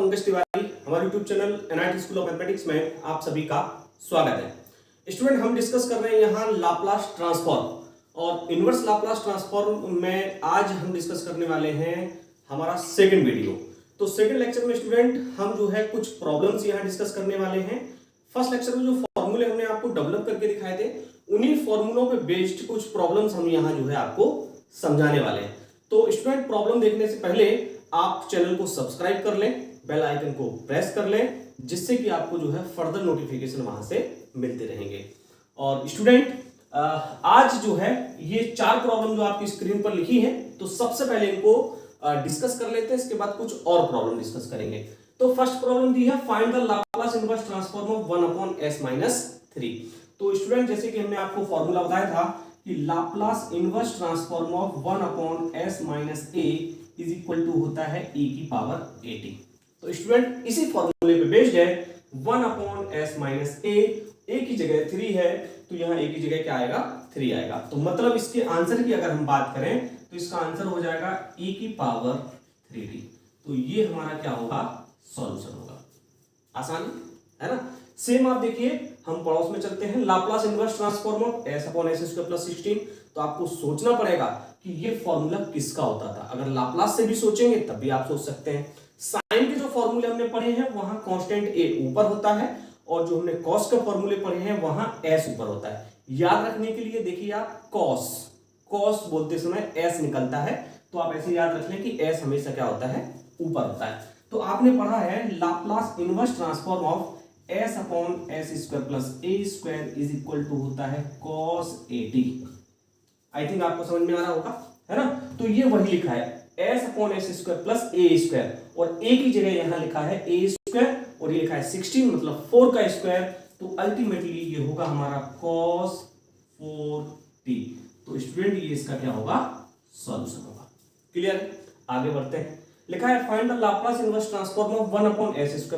पंकज तिवारी, हमारे YouTube channel NIT school of mathematics में आप सभी का स्वागत है। स्टूडेंट, हम डिस्कस कर रहे हैं यहाँ लाप्लास ट्रांसफॉर्म और इनवर्स लाप्लास ट्रांसफॉर्म में आज हम डिस्कस करने वाले हैं हमारा सेकंड वीडियो। तो सेकंड लेक्चर में स्टूडेंट हम जो है कुछ प्रॉब्लम्स यहाँ डिस्कस करने वाले हैं। फर्स्ट लेक्चर में जो फॉर्मूले हमने आपको डेवलप करके दिखाए थे, उन्हीं फॉर्मूलों पे बेस्ड कुछ प्रॉब्लम्स हम यहाँ जो है आपको समझाने वाले हैं। तो स्टूडेंट, प्रॉब्लम देखने से पहले आप चैनल को सब्सक्राइब कर लें, बेल आइकन को प्रेस कर लें, जिससे कि आपको जो है फर्दर नोटिफिकेशन वहां से मिलते रहेंगे। और स्टूडेंट, आज जो है ये 4 प्रॉब्लम जो आपकी स्क्रीन पर लिखी है, तो सबसे पहले इनको डिस्कस कर लेते हैं, इसके बाद कुछ और प्रॉब्लम डिस्कस करेंगे। तो फर्स्ट प्रॉब्लम दी है, find the Laplace inverse transform of 1/s-3। तो स्टूडेंट, जैसे कि हमने आपको फॉर्मूला बताया था कि Laplace inverse transform of 1/s-a is equal to होता है e की पावर at। तो स्टूडेंट, इसी फॉर्मूले पे बेस्ड है 1/s-a, a की जगह 3 है तो यहाँ a की जगह क्या आएगा, 3 आएगा। तो मतलब इसके आंसर की अगर हम बात करें तो इसका आंसर हो जाएगा e की पावर 3t। तो ये हमारा क्या होगा, सॉल्यूशन होगा। आसान है ना। सेम आप देखिए, हम पड़ोस में चलते हैं, Laplace inverse transform of s/s² + 16। तो आपको सोचना पड़ेगा कि ये फॉर्मूला किसका होता था। अगर लाप्लास से भी सोचेंगे तब भी आप सोच सकते हैं। साइन के जो फॉर्मूले हमने पढ़े हैं वहां कांस्टेंट a ऊपर होता है, और जो हमने कॉस के फॉर्मूले पढ़े हैं वहां s ऊपर होता है। याद रखने के लिए देखिए, आप कॉस बोलते समय s निकलता है, तो आप ऐसे याद रख लें कि s हमेशा क्या होता है, ऊपर होता है। तो आपने पढ़ा है Laplace inverse transform of s/s² + a² is equal to होता है cos at। आई थिंक आपको समझ में आ रहा होगा, है ना। तो ये वही लिखा है s/s² + a², और a की जगह यहां लिखा है a² और ये लिखा है 16, मतलब 4 का स्क्वायर। तो अल्टीमेटली ये होगा हमारा cos 4t। तो स्टूडेंट, ये इसका क्या होगा, सॉल्यूशन होगा। क्लियर है, आगे बढ़ते हैं। लिखा है find the Laplace inverse transform of 1/s² +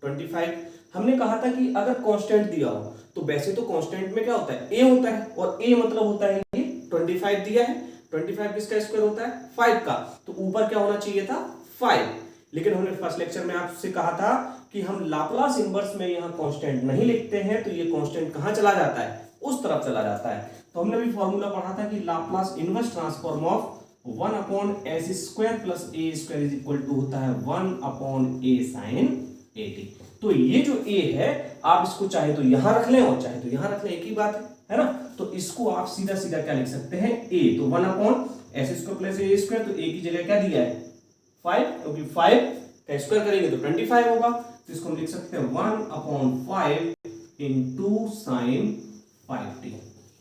25। हमने कहा था कि अगर कांस्टेंट दिया हो, तो वैसे तो कांस्टेंट में क्या होता है, a होता है, और a मतलब होता है ये 25 दिया है। 25 किसका स्क्वायर होता है, 5 का। तो ऊपर क्या होना चाहिए था, 5। लेकिन हमने फर्स्ट लेक्चर में आपसे कहा था कि हम लाप्लास इनवर्स में यहाँ कांस्टेंट नहीं लिखते हैं, तो ये कांस्टेंट कहां चला जाता है, उस तरफ चला जाता है। तो हमने भी फॉर्मूला पढ़ा था कि Laplace inverse transform of 1/s² + a² is equal to होता है 1/a sin at। तो ये जो a है, आप इसको चाहे तो यहां रख लें और चाहे तो यहां रख लें, एक ही बात है ना। तो इसको आप सीधा सीधा क्या लिख सकते हैं, a। तो 1/s² + a², तो a की जगह क्या दिया है, 5, क्योंकि 5 का स्क्वायर करेंगे तो 25 होगा। तो इसको हम लिख सकते हैं 1/5 × sin 5t,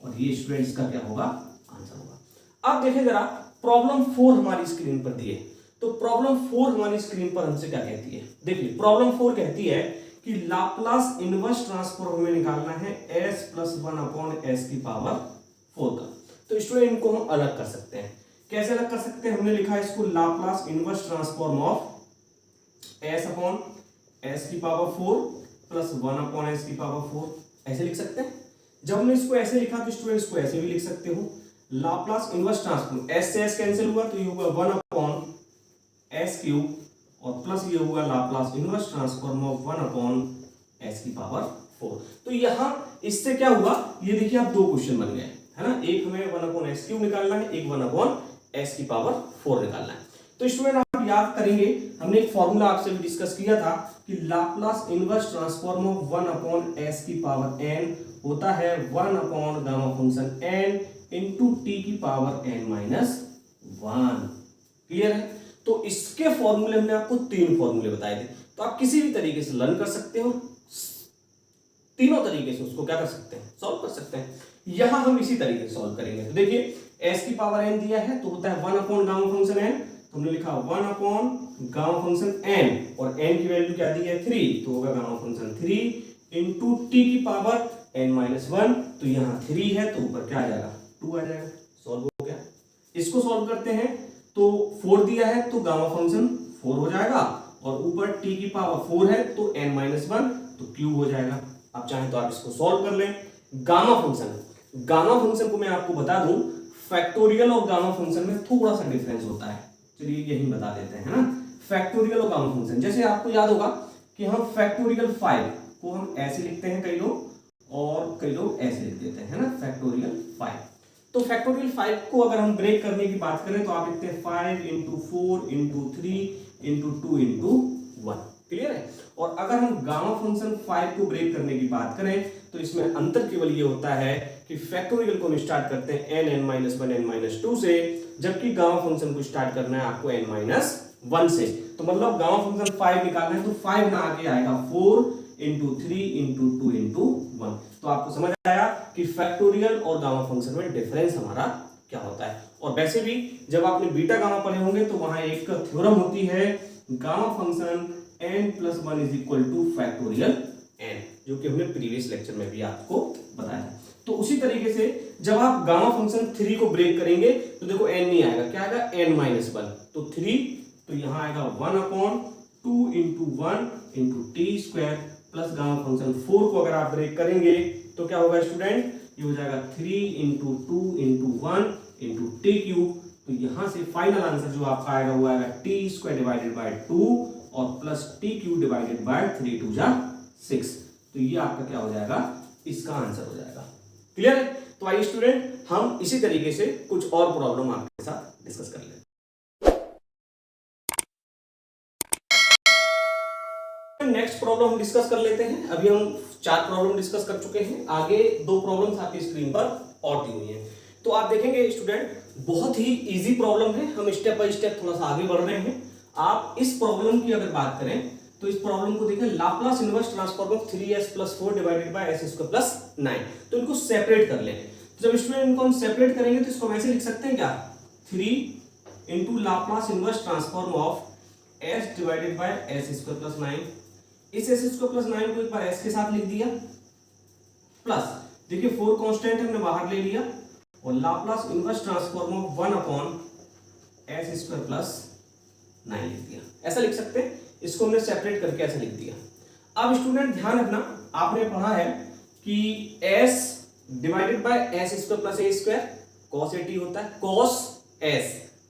और ये स्टूडेंट्स का क्या होगा, आंसर होगा। अब देखें जरा, प्रॉब्लम 4 हमारी स्क्रीन पर दी है। तो प्रॉब्लम 4 हमारी स्क्रीन पर हमसे क्या कहती है, देखिए प्रॉब्लम 4 कहती है कि लाप्लास इनवर्स ट्रांसफॉर्म हमें निकालना है s + 1/s⁴ का। तो स्टूडेंट, इनको हम अलग कर सकते हैं। कैसे अलग कर सकते हैं, हमने लिखा है इसको Laplace inverse transform of s/s⁴ + 1/s⁴, ऐसे लिख सकते हैं। जब हमने इसको ऐसे लिखा तो स्टूडेंट इसको ऐसे भी लिख सकते हो, लाप्लास इनवर्स ट्रांसफॉर्म, s से s कैंसिल हुआ तो ये होगा 1/s³ और प्लस ये होगा Laplace inverse transform of 1/s⁴। तो यहां इससे क्या हुआ, ये देखिए आप 2 क्वेश्चन बन गए, है ना। एक हमें 1/s³ निकालना है, एक 1/s⁴ निकालना है। तो स्टूडेंट, आप याद करेंगे, हमने एक फॉर्मूला आपसे भी डिस्कस किया था कि Laplace inverse transform of 1/n होता है 1/गामा फंक्शन n × t⁻n−1। क्लियर है। तो इसके फॉर्मूले हमने आपको 3 फॉर्मूले बताए थे, तो आप किसी भी तरीके से लर्न कर सकते हो, तीनों तरीके से उसको क्या कर सकते हैं, सॉल्व कर सकते हैं। यहां हम इसी तरीके से सॉल्व करेंगे। तो देखिए, s की पावर n दिया है तो होता है 1/गामा फंक्शन n, तो हमने लिखा 1/गामा फंक्शन n, और n की वैल्यू क्या दी है, 3, तो होगा गामा फंक्शन 3 × t⁻n−1। तो यहाँ 3 है तो ऊपर क्या आ जाएगा, 2 आ जाएगा। सॉल्व हो गया। इसको सॉल्व करते हैं तो 4 दिया है तो गामा फंक्शन 4 हो जाएगा, और ऊपर t⁻4 है तो n-1 तो क्यूब हो जाएगा। आप चाहें तो आप इसको सॉल्व कर लें। गामा फंक्शन को मैं आपको बता दूं, फैक्टोरियल और गामा फंक्शन में थोड़ा सा डिफरेंस होता है। चलिए यही बता देते हैं, है ना। फैक्टोरियल और गामा फंक्शन। जैसे आपको याद होगा कि हम फैक्टोरियल 5 को हम ऐसे लिखते हैं कई लोग, और कई लोग ऐसे लिख देते हैं, है ना, फैक्टोरियल 5। तो फैक्टोरियल 5 को अगर हम ब्रेक करने की बात करें तो आप लिखते हैं 5 into 4 into 3 into 2 into 1। Clear है। और अगर हम गामा फंक्शन 5 को ब्रेक करने की बात करें तो इसमें अंतर केवल ये होता है कि फैक्टोरियल को हम स्टार्ट करते हैं n(n-1) n-2 से, जबकि गामा फंक्शन को स्टार्ट करना है आपको n-1 से। तो मतलब गामा फंक्शन 5 निकालना है तो 5 ना आगे आएगा 4 इंटू 3 इंटू 2 इंटू 1। तो आपको समझ आया कि फैक्टोरियल और गामा फंक्शन में डिफरेंस हमारा क्या होता है। और वैसे भी जब आपने बीटा गामा पढ़े होंगे तो वहां एक थ्योरम होती है, gamma function n+1 is equal two factorial n, जो कि हमने प्रीवियस लेक्चर में भी आपको बताया। तो उसी तरीके से जब आप गामा फंक्शन 3 को ब्रेक करेंगे तो देखो n नहीं आएगा, क्या आएगा n-1, तो 3, तो यहां आएगा 1/2 into 1 into T square plus gamma function 4 को अगर आप ब्रेक करेंगे तो क्या होगा स्टूडेंट, ये हो जाएगा 3 into 2 into 1 into T cube. तो यहां से फाइनल आंसर जो आपका आएगा वो आएगा टी स्क्वायर डिवाइडेड बाय 2 और plus T cube divided by 3 2 जा 6। तो ये आपका क्या हो जाएगा, इसका आंसर हो जाएगा। क्लियर है। तो आइए स्टूडेंट हम इसी तरीके से कुछ और प्रॉब्लम आपके साथ डिस्कस कर लें। नेक्स्ट प्रॉब्लम हम डिस्कस कर लेते हैं। अभी हम 4 प्रॉब्लम डिस्कस कर चुके हैं, आगे 2 प्रॉब्लम्स आपकी स्क्रीन पर और दी हुई हैं। तो आप देखेंगे स्टूडेंट बहुत ही इजी प्रॉब्लम है, हम स्टेप बाय स्टेप थोड़ा सा आगे बढ़ रहे हैं। आप इस प्रॉब्लम की अगर बात करें तो इस प्रॉब्लम को देखें, Laplace inverse transform of 3s + 4 divided by s² + 9। तो इनको सेपरेट कर लें। तो जब स्टूडेंट इनको हम सेपरेट करेंगे तो इसको हम ऐसे लिख सकते हैं क्या, 3 into Laplace inverse transform of s divided by s² + 9। इस s² + 9 को एक बार s के साथ लिख दिया, प्लस देखिए 4 कांस्टेंट हमने बाहर ले लिया और Laplace inverse transform of 1/s² + 9 लिख दिया। ऐसा लिख सकते हैं, इसको हमने सेपरेट करके ऐसे लिख दिया। अब स्टूडेंट ध्यान रखना, आपने पढ़ा है कि s divided by s² + a² cos at होता है, cos s,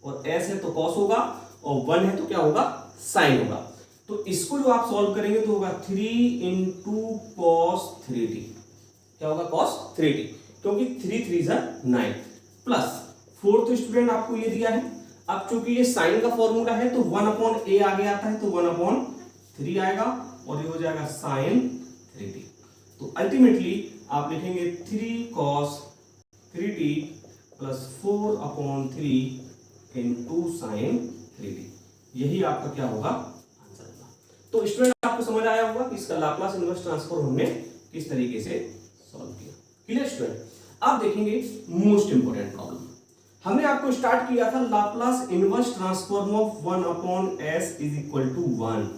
और s है तो cos होगा और 1 है तो क्या होगा, sin होगा। तो इसको जो आप सॉल्व करेंगे तो होगा 3 इंटू cos 3t, क्या होगा cos 3t, क्योंकि 3 3 9 प्लस 4 तो स्टूडेंट आपको ये दिया है। अब चूंकि ये साइन का फॉर्मूला है तो 1/a आगे आता है तो 1/3 आएगा और ये हो जाएगा sin 3t। तो अल्टीमेटली आप लिखेंगे 3 cos 3t plus 4/3 into sin 3t। यही आपका क्या होगा, आंसर होगा। तो स्टूडेंट आपको समझ आया होगा कि इसका लाप्लास इनवर्स ट्रांसफॉर्म हमने किस तरीके से सॉल्व किया। Clear student. आप देखेंगे मोस्ट इंपोर्टेंट प्रॉब्लम, हमने आपको स्टार्ट किया था Laplace inverse transform of 1/s = 1।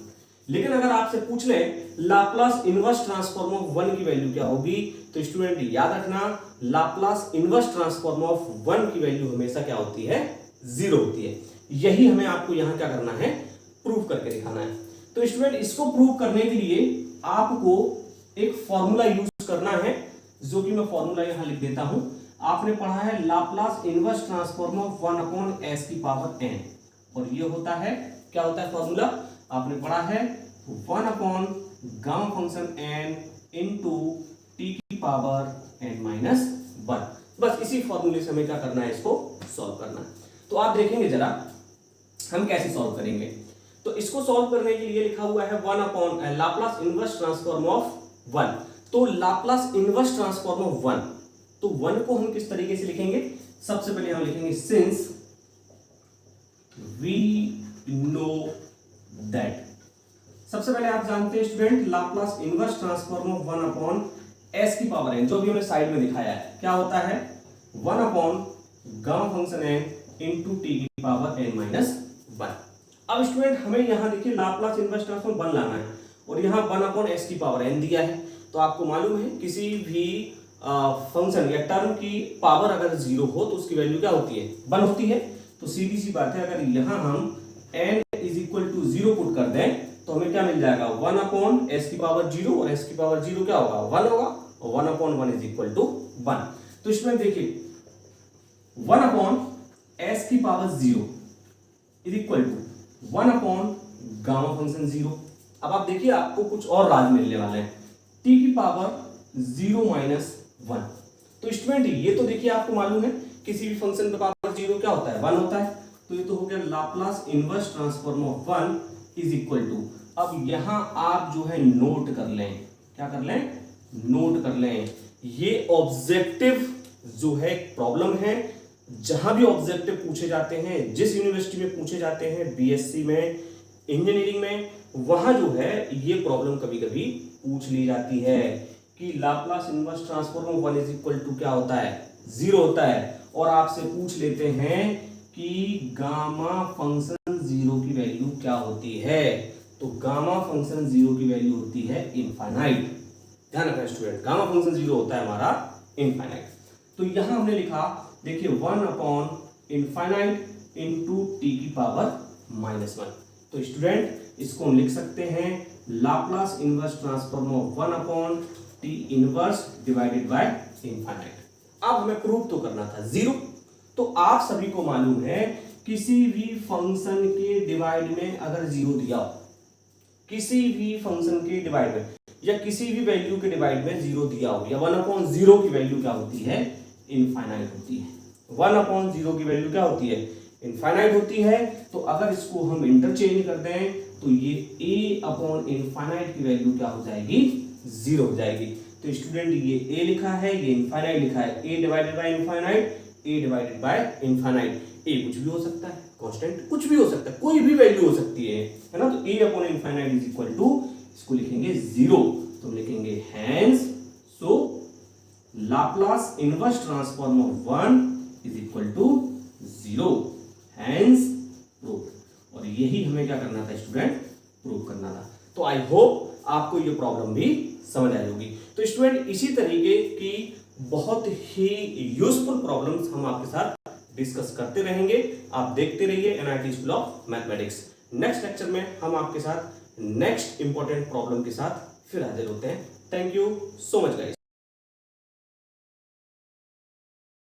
लेकिन अगर आपसे पूछ ले लाप्लास इनवर्स ट्रांसफॉर्म ऑफ 1 की वैल्यू क्या होगी, तो स्टूडेंट याद रखना लाप्लास इनवर्स ट्रांसफॉर्म ऑफ 1 की वैल्यू हमेशा क्या होती है, 0 होती है। यही हमें आपको यहां क्या करना है, प्रूव करके दिखाना है। तो स्टूडेंट इसको प्रूव करने के लिए आपको एक फॉर्मूला यूज करना है, जो कि मैं फॉर्मूला यहां लिख देता हूं। आपने पढ़ा है Laplace inverse transform of 1/n, और ये होता है, क्या होता है फॉर्मूला, आपने पढ़ा है 1/गामा फंक्शन n इंटू t⁻n-1। बस इसी फॉर्मूले से हमें क्या करना है, इसको सॉल्व करना है। तो आप देखेंगे जरा हम कैसे सॉल्व करेंगे। तो इसको सॉल्व करने के लिए लिखा हुआ है लाप्लास इनवर्स ट्रांसफॉर्म ऑफ 1। तो लाप्लास इनवर्स ट्रांसफॉर्म ऑफ 1, तो 1 को हम किस तरीके से लिखेंगे, सबसे पहले हम लिखेंगे सिंस वी नो दैट। सबसे पहले आप जानते हैं student Laplace inverse transform of 1/s⁻n, जो भी हमने साइड में दिखाया है, क्या होता है 1/गामा फंक्शन n इंटू t⁻n-1। अब स्टूडेंट हमें यहां देखिए लाप्लास इनवर्स ट्रांसफॉर्म 1 लाना है और यहां 1/s⁻n दिया है। तो आपको मालूम है किसी भी फंक्शन या टर्म की पावर अगर 0 हो तो उसकी वैल्यू क्या होती है, 1 होती है। तो सीधी सी बात है, अगर यहां हम n = 0 पुट कर दें तो हमें क्या मिल जाएगा, 1/s⁻0 और s⁻0 क्या होगा, 1 होगा, और 1/1 = 1। तो इसमें देखिए 1/s⁻0 = गामा फंक्शन 0। अब आप देखिए आपको कुछ और राज मिलने वाले हैं, t की पावर 0 माइनस 1। तो स्टूडेंट ये तो देखिए आपको मालूम है किसी भी फंक्शन पे पावर 0 क्या होता है, 1 होता है। तो ये तो हो गया Laplace inverse transform of 1 is equal to, अब यहां आप जो है नोट कर लें, क्या कर लें, नोट कर लें, ये ऑब्जेक्टिव जो है प्रॉब्लम है। जहां भी ऑब्जेक्टिव पूछे जाते हैं, जिस यूनिवर्सिटी में पूछे जाते हैं, बीएससी में, इंजीनियरिंग में, वहां जो है ये प्रॉब्लम कभी कभी पूछ ली जाती है कि Laplace inverse transform of 1 is equal to क्या होता है, 0 होता है। और आपसे पूछ लेते हैं कि गामा फंक्शन 0 की वैल्यू क्या होती है। तो गामा फंक्शन 0 की वैल्यू होती है इनफाइनाइट। ध्यान रखना स्टूडेंट, गामा फंक्शन 0 होता है हमारा इनफाइनाइट। तो यहां हमने लिखा देखिए 1 अपॉन इनफाइनाइट इंटू टी की पावर माइनस 1। तो स्टूडेंट इसको हम लिख सकते हैं Laplace inverse transform of 1 upon T inverse divided by infinite. अब हमें प्रूव तो करना था 0। तो आप सभी को मालूम है किसी भी फंक्शन के डिवाइड में अगर 0 दिया हो, किसी भी फंक्शन के डिवाइड में या किसी भी वैल्यू के डिवाइड में 0 दिया हो, या 1 अपॉन 0 की वैल्यू क्या होती है, इनफाइनाइट होती है। 1 अपॉन 0 की वैल्यू क्या होती है, इनफाइनाइट होती है। तो अगर इसको हम इंटरचेंज कर दें तो ये a अपॉन इनफाइनाइट की वैल्यू क्या हो जाएगी, 0 हो जाएगी। तो स्टूडेंट ये a लिखा है, ये इनफाइनाइट लिखा है, a divided by infinite, a divided by infinite. a कुछ भी हो सकता है, कांस्टेंट कुछ भी हो सकता है, कोई भी वैल्यू हो सकती है ना। तो a upon infinite is equal to, इसको लिखेंगे 0। तो लिखेंगे hence so Laplace inverse transform of 1 is equal to 0, hence prove. और यही हमें क्या करना था स्टूडेंट, प्रूव करना था। तो आई होप आपको ये प्रॉब्लम भी समझ आई होगी। तो स्टूडेंट इसी तरीके की बहुत ही यूजफुल प्रॉब्लम्स हम आपके साथ डिस्कस करते रहेंगे। आप देखते रहिए NIT school of mathematics. Next lecture में हम आपके साथ नेक्स्ट इंपॉर्टेंट प्रॉब्लम के साथ फिर हाजिर होते हैं। Thank you so much guys.